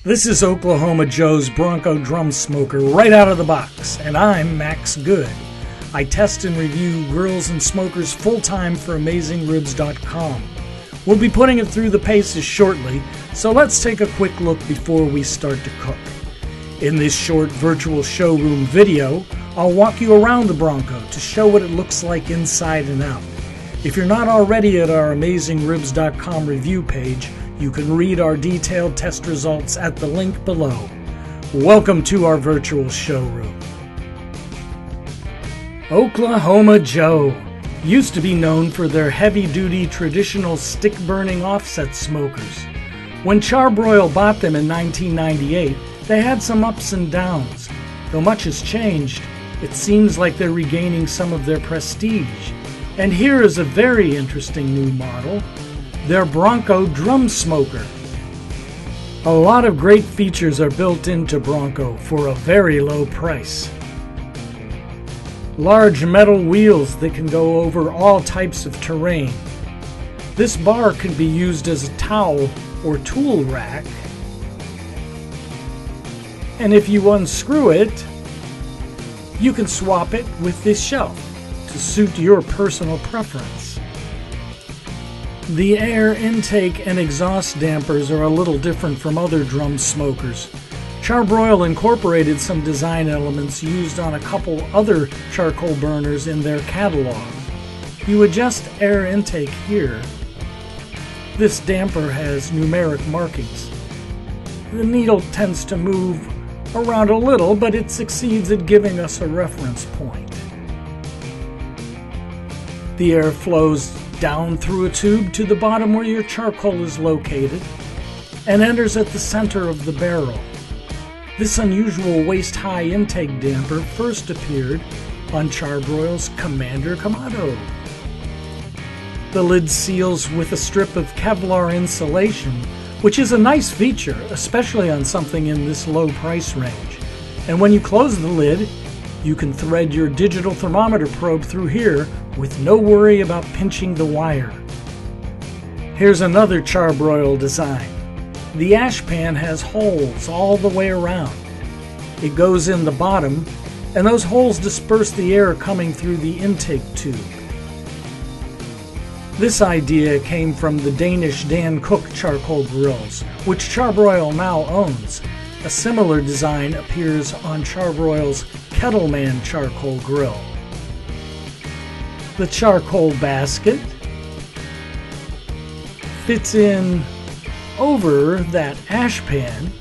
This is Oklahoma Joe's Bronco drum smoker right out of the box, and I'm Max Good. I test and review grills and smokers full-time for AmazingRibs.com. We'll be putting it through the paces shortly, so let's take a quick look before we start to cook. In this short virtual showroom video, I'll walk you around the Bronco to show what it looks like inside and out. If you're not already at our AmazingRibs.com review page, you can read our detailed test results at the link below. Welcome to our virtual showroom. Oklahoma Joe used to be known for their heavy-duty traditional stick-burning offset smokers. When Charbroil bought them in 1998, they had some ups and downs. Though much has changed, it seems like they're regaining some of their prestige. And here is a very interesting new model, their Bronco drum smoker. A lot of great features are built into Bronco for a very low price. Large metal wheels that can go over all types of terrain. This bar can be used as a towel or tool rack. And if you unscrew it, you can swap it with this shelf to suit your personal preference. The air intake and exhaust dampers are a little different from other drum smokers. Charbroil incorporated some design elements used on a couple other charcoal burners in their catalog. You adjust air intake here. This damper has numeric markings. The needle tends to move around a little, but it succeeds at giving us a reference point. The air flows down through a tube to the bottom where your charcoal is located and enters at the center of the barrel. This unusual waist-high intake damper first appeared on Charbroil's Commander Kamado. The lid seals with a strip of Kevlar insulation, which is a nice feature, especially on something in this low price range. And when you close the lid, you can thread your digital thermometer probe through here with no worry about pinching the wire. Here's another Charbroil design. The ash pan has holes all the way around. It goes in the bottom, and those holes disperse the air coming through the intake tube. This idea came from the Danish Dan Cook charcoal grills, which Charbroil now owns. A similar design appears on Charbroil's Kettleman charcoal grill. The charcoal basket fits in over that ash pan.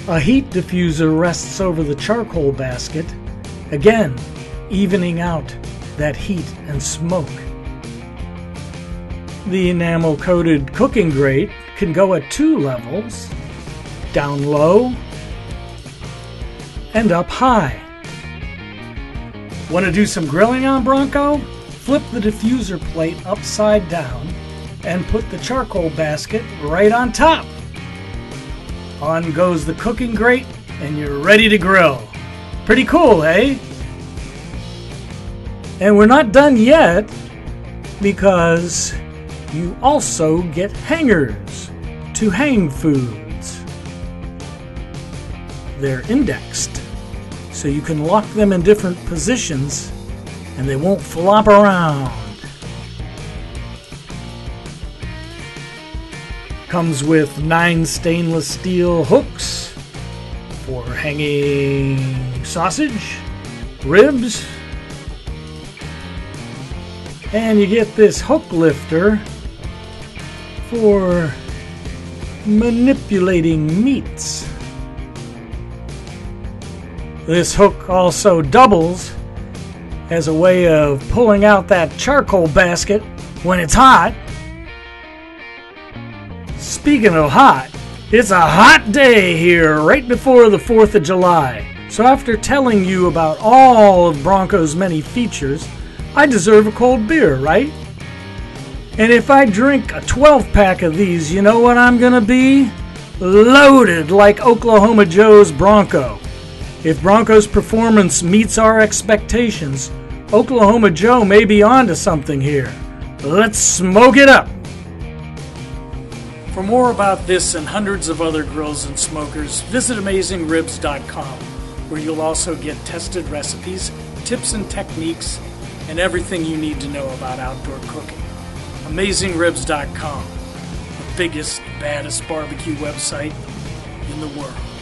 A heat diffuser rests over the charcoal basket, again evening out that heat and smoke. The enamel-coated cooking grate can go at 2 levels, down low and up high. Want to do some grilling on Bronco? Flip the diffuser plate upside down and put the charcoal basket right on top. On goes the cooking grate and you're ready to grill. Pretty cool, eh? And we're not done yet, because you also get hangers to hang foods. They're indexed, so you can lock them in different positions and they won't flop around. Comes with 9 stainless steel hooks for hanging sausage, ribs, and you get this hook lifter for manipulating meats. This hook also doubles as a way of pulling out that charcoal basket when it's hot. Speaking of hot, it's a hot day here right before the 4th of July. So after telling you about all of Bronco's many features, I deserve a cold beer, right? And if I drink a 12-pack of these, you know what I'm gonna be? Loaded like Oklahoma Joe's Bronco. If Bronco's performance meets our expectations, Oklahoma Joe may be onto something here. Let's smoke it up. For more about this and hundreds of other grills and smokers, visit AmazingRibs.com, where you'll also get tested recipes, tips and techniques, and everything you need to know about outdoor cooking. AmazingRibs.com, the biggest, baddest barbecue website in the world.